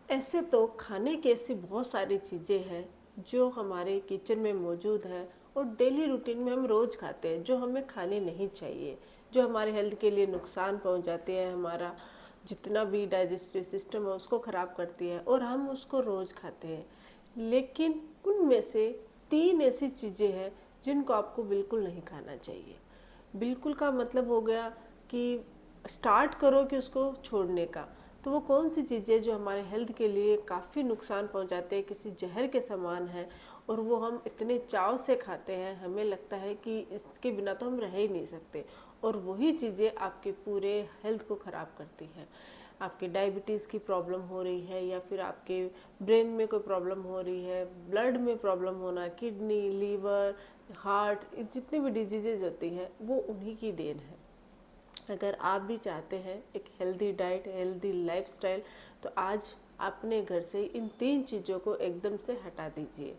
ऐसे तो खाने की ऐसी बहुत सारी चीज़ें हैं जो हमारे किचन में मौजूद है और डेली रूटीन में हम रोज़ खाते हैं, जो हमें खाने नहीं चाहिए, जो हमारे हेल्थ के लिए नुकसान पहुंचाते हैं, हमारा जितना भी डाइजेस्टिव सिस्टम है उसको ख़राब करती है और हम उसको रोज़ खाते हैं। लेकिन उनमें से 3 ऐसी चीज़ें हैं जिनको आपको बिल्कुल नहीं खाना चाहिए। बिल्कुल का मतलब हो गया कि स्टार्ट करो कि उसको छोड़ने का। तो वो कौन सी चीज़ें जो हमारे हेल्थ के लिए काफ़ी नुकसान पहुंचाते हैं, किसी जहर के समान है, और वो हम इतने चाव से खाते हैं, हमें लगता है कि इसके बिना तो हम रह ही नहीं सकते, और वही चीज़ें आपके पूरे हेल्थ को ख़राब करती हैं। आपके डायबिटीज़ की प्रॉब्लम हो रही है, या फिर आपके ब्रेन में कोई प्रॉब्लम हो रही है, ब्लड में प्रॉब्लम होना, किडनी, लीवर, हार्ट, जितनी भी डिजीजेज होती हैं वो उन्हीं की देन है। अगर आप भी चाहते हैं एक हेल्दी डाइट, हेल्दी लाइफस्टाइल, तो आज अपने घर से इन 3 चीज़ों को एकदम से हटा दीजिए।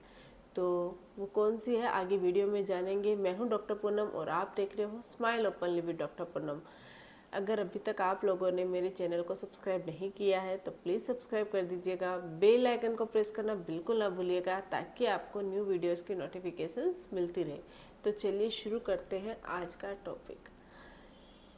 तो वो कौन सी है आगे वीडियो में जानेंगे। मैं हूँ डॉक्टर पूनम और आप देख रहे हो smile openly with doctor Poonam. अगर अभी तक आप लोगों ने मेरे चैनल को सब्सक्राइब नहीं किया है तो प्लीज़ सब्सक्राइब कर दीजिएगा, बेल आइकन को प्रेस करना बिल्कुल ना भूलिएगा, ताकि आपको न्यू वीडियोस की नोटिफिकेशंस मिलती रहे। तो चलिए शुरू करते हैं आज का टॉपिक।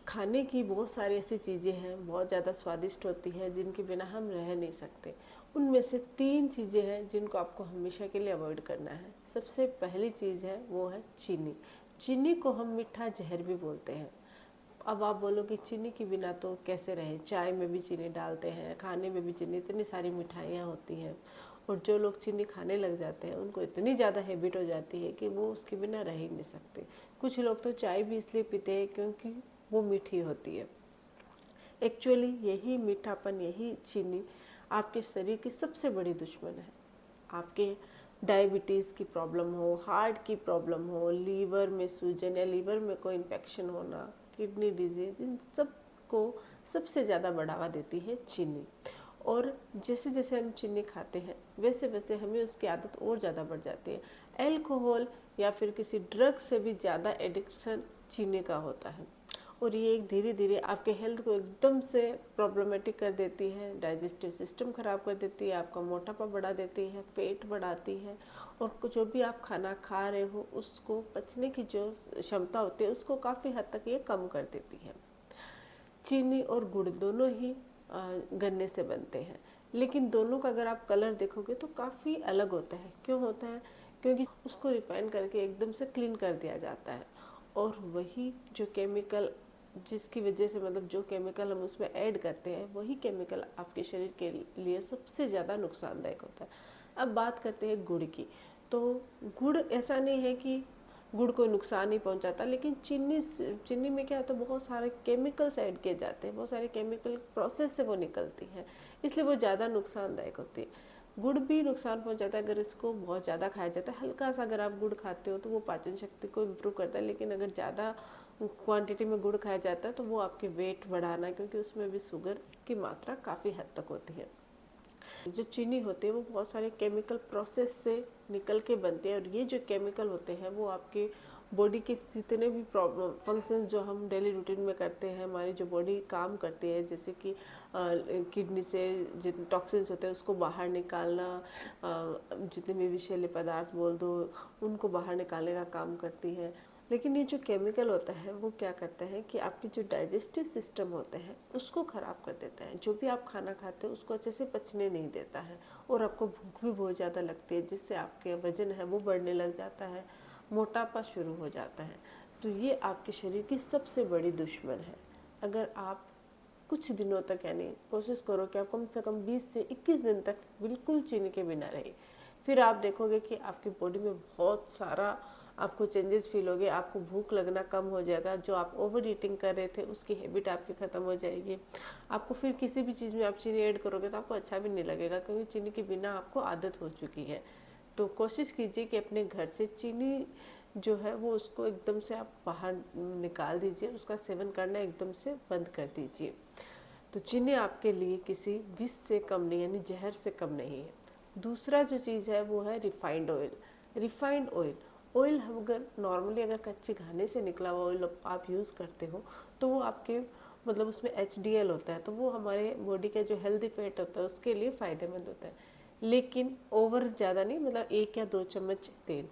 खाने की बहुत सारी ऐसी चीज़ें हैं, बहुत ज़्यादा स्वादिष्ट होती हैं, जिनके बिना हम रह नहीं सकते। उनमें से 3 चीज़ें हैं जिनको आपको हमेशा के लिए अवॉइड करना है। सबसे पहली चीज़ है वो है चीनी। चीनी को हम मीठा जहर भी बोलते हैं। अब आप बोलोगे चीनी के बिना तो कैसे रहे, चाय में भी चीनी डालते हैं, खाने में भी चीनी, इतनी सारी मिठाइयाँ होती हैं, और जो लोग चीनी खाने लग जाते हैं उनको इतनी ज़्यादा हैबिट हो जाती है कि वो उसके बिना रह ही नहीं सकते। कुछ लोग तो चाय भी इसलिए पीते हैं क्योंकि वो मीठी होती है। एक्चुअली यही मीठापन, यही चीनी आपके शरीर की सबसे बड़ी दुश्मन है। आपके डायबिटीज़ की प्रॉब्लम हो, हार्ट की प्रॉब्लम हो, लीवर में सूजन या लीवर में कोई इन्फेक्शन होना, किडनी डिजीज, इन सब को सबसे ज़्यादा बढ़ावा देती है चीनी। और जैसे जैसे हम चीनी खाते हैं वैसे वैसे हमें उसकी आदत और ज़्यादा बढ़ जाती है। अल्कोहल या फिर किसी ड्रग से भी ज़्यादा एडिक्शन चीनी का होता है, और ये एक धीरे धीरे आपके हेल्थ को एकदम से प्रॉब्लमेटिक कर देती है, डाइजेस्टिव सिस्टम ख़राब कर देती है, आपका मोटापा बढ़ा देती है, पेट बढ़ाती है, और जो भी आप खाना खा रहे हो उसको पचने की जो क्षमता होती है उसको काफ़ी हद तक ये कम कर देती है। चीनी और गुड़ दोनों ही गन्ने से बनते हैं, लेकिन दोनों का अगर आप कलर देखोगे तो काफ़ी अलग होता है। क्यों होता है? क्योंकि उसको रिफाइन करके एकदम से क्लीन कर दिया जाता है, और वही जो केमिकल, जिसकी वजह से मतलब जो केमिकल हम उसमें ऐड करते हैं, वही केमिकल आपके शरीर के लिए सबसे ज़्यादा नुकसानदायक होता है। अब बात करते हैं गुड़ की। तो गुड़ ऐसा नहीं है कि गुड़ कोई नुकसान नहीं पहुंचाता, लेकिन चीनी में क्या होता है, बहुत सारे केमिकल्स ऐड किए जाते हैं, बहुत सारे केमिकल प्रोसेस से वो निकलती है, इसलिए वो ज़्यादा नुकसानदायक होती है। गुड़ भी नुकसान पहुंचाता है अगर इसको बहुत ज़्यादा खाया जाता है। हल्का सा अगर आप गुड़ खाते हो तो वो पाचन शक्ति को इम्प्रूव करता है, लेकिन अगर ज़्यादा क्वांटिटी में गुड़ खाया जाता है तो वो आपके वेट बढ़ाना, क्योंकि उसमें भी शुगर की मात्रा काफ़ी हद तक होती है। जो चीनी होती है वो बहुत सारे केमिकल प्रोसेस से निकल के बनते हैं, और ये जो केमिकल होते हैं वो आपके बॉडी के जितने भी प्रॉब्लम फंक्शंस जो हम डेली रूटीन में करते हैं, हमारी जो बॉडी काम करती है, जैसे कि किडनी से जितने टॉक्सिन्स होते हैं उसको बाहर निकालना, जितने भी विषैले पदार्थ बोल दो उनको बाहर निकालने का काम करती है। लेकिन ये जो केमिकल होता है वो क्या करता है कि आपकी जो डाइजेस्टिव सिस्टम होता है उसको ख़राब कर देता है। जो भी आप खाना खाते हो उसको अच्छे से पचने नहीं देता है, और आपको भूख भी बहुत ज़्यादा लगती है, जिससे आपके वजन है वो बढ़ने लग जाता है, मोटापा शुरू हो जाता है। तो ये आपके शरीर की सबसे बड़ी दुश्मन है। अगर आप कुछ दिनों तक, यानी कोशिश करो कि आप कम से कम 20 से 21 दिन तक बिल्कुल चीनी के बिना रहे, फिर आप देखोगे कि आपकी बॉडी में बहुत सारा आपको चेंजेस फील होगे। आपको भूख लगना कम हो जाएगा, जो आप ओवर ईटिंग कर रहे थे उसकी हैबिट आपकी ख़त्म हो जाएगी। आपको फिर किसी भी चीज़ में आप चीनी ऐड करोगे तो आपको अच्छा भी नहीं लगेगा, क्योंकि चीनी के बिना आपको आदत हो चुकी है। तो कोशिश कीजिए कि अपने घर से चीनी जो है वो उसको एकदम से आप बाहर निकाल दीजिए, उसका सेवन करना एकदम से बंद कर दीजिए। तो चीनी आपके लिए किसी विष से कम नहीं, यानी जहर से कम नहीं है। दूसरा जो चीज़ है वो है refined oil. Refined oil, oil हम अगर नॉर्मली अगर कच्चे घाने से निकला हुआ ऑयल आप यूज़ करते हो तो वो आपके मतलब उसमें HDL होता है, तो वो हमारे बॉडी का जो हेल्दी फैट होता है उसके लिए फ़ायदेमंद होता है, लेकिन ओवर ज़्यादा नहीं, मतलब 1 या 2 चम्मच तेल।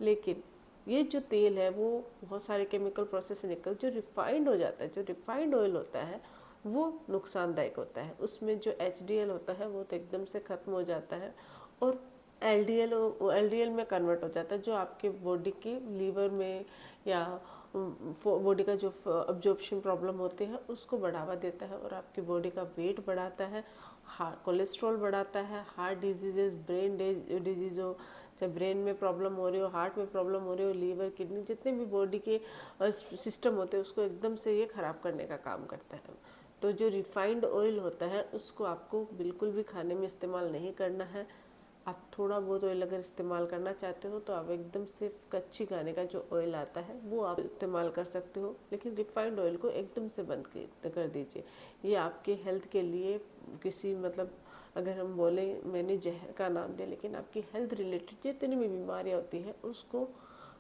लेकिन ये जो तेल है वो बहुत सारे केमिकल प्रोसेस से निकल जो रिफाइंड हो जाता है, जो रिफाइंड ऑयल होता है वो नुकसानदायक होता है। उसमें जो HDL होता है वो तो एकदम से ख़त्म हो जाता है और LDL में कन्वर्ट हो जाता है, जो आपके बॉडी के लीवर में या बॉडी का जो अब्जॉर्प्शन प्रॉब्लम होती है उसको बढ़ावा देता है और आपकी बॉडी का वेट बढ़ाता है, कोलेस्ट्रॉल बढ़ाता है, हार्ट डिजीजेज, ब्रेन डिजीज हो, चाहे ब्रेन में प्रॉब्लम हो रही हो, हार्ट में प्रॉब्लम हो रही हो, लीवर, किडनी, जितने भी बॉडी के सिस्टम होते हैं उसको एकदम से ये ख़राब करने का काम करता है। तो जो रिफाइंड ऑयल होता है उसको आपको बिल्कुल भी खाने में इस्तेमाल नहीं करना है। आप थोड़ा बहुत ऑयल अगर इस्तेमाल करना चाहते हो तो आप एकदम से कच्ची खाने का जो ऑयल आता है वो आप इस्तेमाल कर सकते हो, लेकिन रिफाइंड ऑयल को एकदम से बंद कर दीजिए। ये आपके हेल्थ के लिए किसी मतलब अगर हम बोले मैंने जहर का नाम दिया, लेकिन आपकी हेल्थ रिलेटेड जितनी भी बीमारियाँ होती है उसको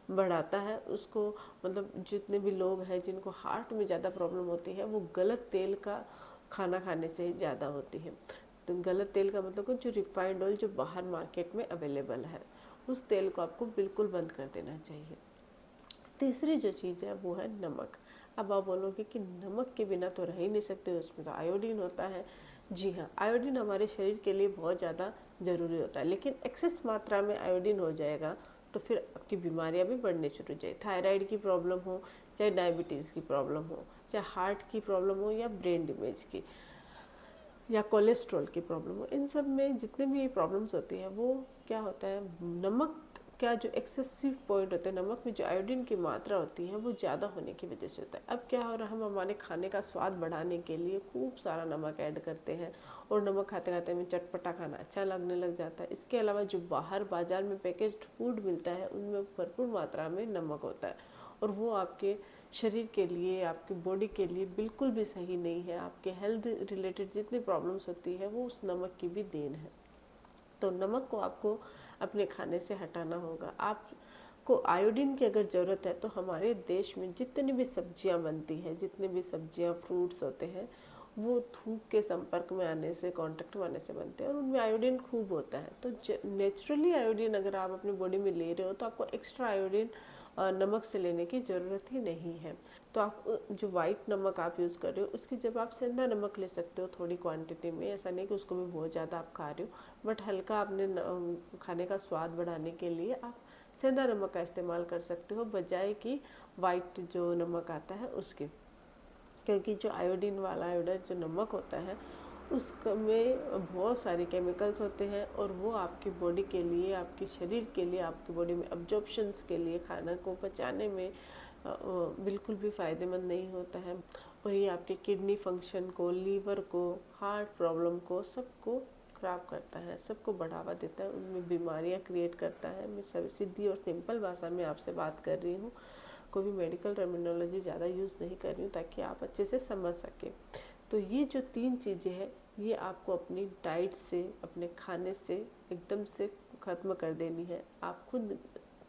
बढ़ाता है। उसको मतलब जितने भी लोग हैं जिनको हार्ट में ज़्यादा प्रॉब्लम होती है वो गलत तेल का खाना खाने से ही ज़्यादा होती है। तो गलत तेल का मतलब जो रिफाइंड ऑयल जो बाहर मार्केट में अवेलेबल है उस तेल को आपको बिल्कुल बंद कर देना चाहिए। तीसरी जो चीज़ है वो है नमक। अब आप बोलोगे कि नमक के बिना तो रह ही नहीं सकते, उसमें तो आयोडीन होता है। जी हाँ, आयोडीन हमारे शरीर के लिए बहुत ज़्यादा ज़रूरी होता है, लेकिन एक्सेस मात्रा में आयोडीन हो जाएगा तो फिर आपकी बीमारियां भी बढ़ने शुरू हो जाए। थायराइड की प्रॉब्लम हो, चाहे डायबिटीज़ की प्रॉब्लम हो, चाहे हार्ट की प्रॉब्लम हो या ब्रेन डैमेज की या कोलेस्ट्रॉल की प्रॉब्लम हो, इन सब में जितने भी प्रॉब्लम्स होती हैं वो क्या होता है, नमक का जो एक्सेसिव पॉइंट होता है, नमक में जो आयोडीन की मात्रा होती है वो ज़्यादा होने की वजह से होता है। अब क्या हो रहा है, हम हमारे खाने का स्वाद बढ़ाने के लिए खूब सारा नमक ऐड करते हैं और नमक खाते खाते हमें चटपटा खाना अच्छा लगने लग जाता है। इसके अलावा जो बाहर बाजार में पैकेज्ड फूड मिलता है उनमें भरपूर मात्रा में नमक होता है और वो आपके शरीर के लिए, आपकी बॉडी के लिए बिल्कुल भी सही नहीं है। आपके हेल्थ रिलेटेड जितनी प्रॉब्लम्स होती है वो उस नमक की भी देन है। तो नमक को आपको अपने खाने से हटाना होगा। आपको आयोडीन की अगर ज़रूरत है तो हमारे देश में जितनी भी सब्जियां बनती हैं, जितने भी सब्जियां फ्रूट्स होते हैं वो धूप के संपर्क में आने से, कांटेक्ट में आने से बनते हैं और उनमें आयोडीन खूब होता है। तो नेचुरली आयोडीन अगर आप अपनी बॉडी में ले रहे हो तो आपको एक्स्ट्रा आयोडीन नमक से लेने की ज़रूरत ही नहीं है। तो आप जो वाइट नमक आप यूज़ कर रहे हो उसकी जब आप सेंधा नमक ले सकते हो थोड़ी क्वांटिटी में, ऐसा नहीं कि उसको भी बहुत ज़्यादा आप खा रहे हो, बट हल्का अपने खाने का स्वाद बढ़ाने के लिए आप सेंधा नमक का इस्तेमाल कर सकते हो बजाय कि वाइट जो नमक आता है उसके। क्योंकि जो आयोडीन वाला आयोडाइज जो नमक होता है उसमें बहुत सारे केमिकल्स होते हैं और वो आपकी बॉडी के लिए, आपके शरीर के लिए, आपकी बॉडी में अब्जॉर्प्शंस के लिए, खाना को पचाने में बिल्कुल भी फ़ायदेमंद नहीं होता है और ये आपके किडनी फंक्शन को, लीवर को, हार्ट प्रॉब्लम को, सबको ख़राब करता है, सबको बढ़ावा देता है, उनमें बीमारियां क्रिएट करता है। मैं सब सीधी और सिंपल भाषा में आपसे बात कर रही हूँ, कोई भी मेडिकल टर्मिनोलॉजी ज़्यादा यूज़ नहीं कर रही हूँ ताकि आप अच्छे से समझ सकें। तो ये जो 3 चीज़ें हैं ये आपको अपनी डाइट से, अपने खाने से एकदम से ख़त्म कर देनी है। आप खुद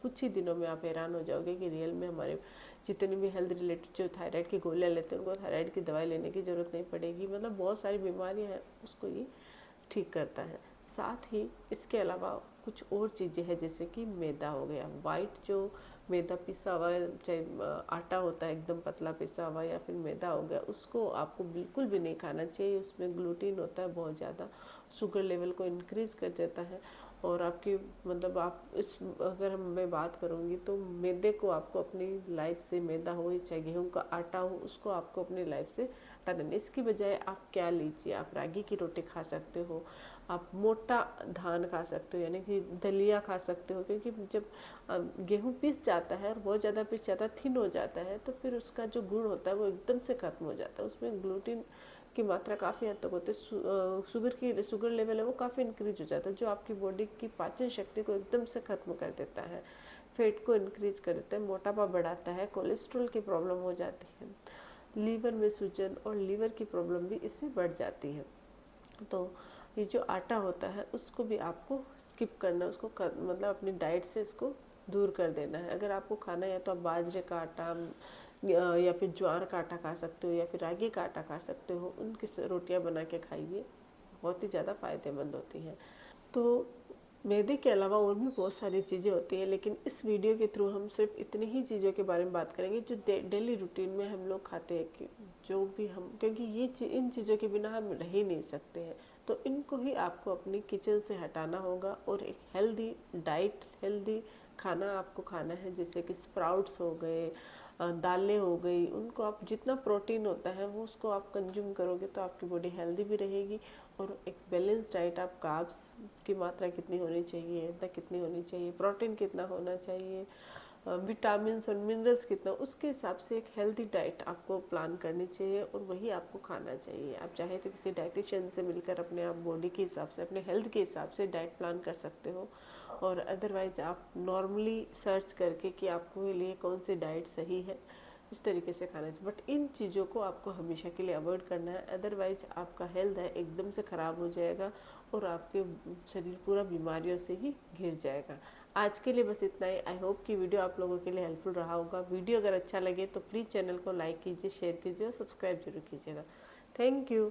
कुछ ही दिनों में आप हैरान हो जाओगे कि रियल में हमारे जितने भी हेल्थ रिलेटेड जो थायराइड की गोलियां लेते हैं उनको थायराइड की दवाई लेने की ज़रूरत नहीं पड़ेगी। मतलब बहुत सारी बीमारियां हैं उसको ये ठीक करता है। साथ ही इसके अलावा कुछ और चीज़ें हैं जैसे कि मैदा हो गया, वाइट जो मैदा पिसा हुआ, चाहे आटा होता है एकदम पतला पिसा हुआ या फिर मैदा हो गया, उसको आपको बिल्कुल भी नहीं खाना चाहिए। उसमें ग्लूटीन होता है बहुत ज़्यादा, शुगर लेवल को इंक्रीज़ कर देता है और आपकी मतलब आप इस अगर मैं बात करूँगी तो मैदे को आपको अपनी लाइफ से, मैदा हो चाहे गेहूँ का आटा हो, उसको आपको अपनी लाइफ से हटा देना। इसकी बजाय आप क्या लीजिए, आप रागी की रोटी खा सकते हो, आप मोटा धान खा सकते हो यानी कि दलिया खा सकते हो, क्योंकि जब गेहूँ पिस जाता है और बहुत ज़्यादा पिस जाता है, थिन हो जाता है, तो फिर उसका जो गुण होता है वो एकदम से ख़त्म हो जाता है। उसमें ग्लूटीन की मात्रा काफ़ी हद तक होती है, शुगर लेवल है वो काफ़ी इंक्रीज हो जाता है, जो आपकी बॉडी की पाचन शक्ति को एकदम से ख़त्म कर देता है, फेट को इंक्रीज कर देता है, मोटापा बढ़ाता है, कोलेस्ट्रॉल की प्रॉब्लम हो जाती है, लीवर में सूजन और लीवर की प्रॉब्लम भी इससे बढ़ जाती है। तो ये जो आटा होता है उसको भी आपको स्किप करना, उसको मतलब अपनी डाइट से इसको दूर कर देना है। अगर आपको खाना है तो आप बाजरे का आटा, या फिर ज्वार का आटा खा सकते हो या फिर रागी का आटा खा सकते हो, उनकी रोटियां बना के खाइए, बहुत ही ज़्यादा फायदेमंद होती हैं। तो मैदे के अलावा और भी बहुत सारी चीज़ें होती हैं, लेकिन इस वीडियो के थ्रू हम सिर्फ इतनी ही चीज़ों के बारे में बात करेंगे जो डेली रूटीन में हम लोग खाते हैं, कि जो भी हम, क्योंकि इन चीज़ों के बिना हम रह ही नहीं सकते हैं। तो इनको ही आपको अपनी किचन से हटाना होगा और एक हेल्दी डाइट, हेल्दी खाना आपको खाना है, जैसे कि स्प्राउट्स हो गए, दालें हो गई, उनको आप जितना प्रोटीन होता है वो उसको आप कंज्यूम करोगे तो आपकी बॉडी हेल्दी भी रहेगी। और एक बैलेंस डाइट, आप कार्ब्स की मात्रा कितनी होनी चाहिए, इतना कितनी होनी चाहिए, प्रोटीन कितना होना चाहिए, विटामिन्स और मिनरल्स कितना, उसके हिसाब से एक हेल्दी डाइट आपको प्लान करनी चाहिए और वही आपको खाना चाहिए। आप चाहे तो किसी डाइटिशियन से मिलकर अपने आप बॉडी के हिसाब से, अपने हेल्थ के हिसाब से डाइट प्लान कर सकते हो, और अदरवाइज आप नॉर्मली सर्च करके कि आपके लिए कौन सी डाइट सही है, इस तरीके से खाना चाहिए। बट इन चीज़ों को आपको हमेशा के लिए अवॉइड करना है, अदरवाइज आपका हेल्थ है एकदम से ख़राब हो जाएगा और आपके शरीर पूरा बीमारियों से ही घिर जाएगा। आज के लिए बस इतना ही। आई होप कि वीडियो आप लोगों के लिए हेल्पफुल रहा होगा। वीडियो अगर अच्छा लगे तो प्लीज़ चैनल को लाइक कीजिए, शेयर कीजिए और सब्सक्राइब जरूर कीजिएगा। Thank you.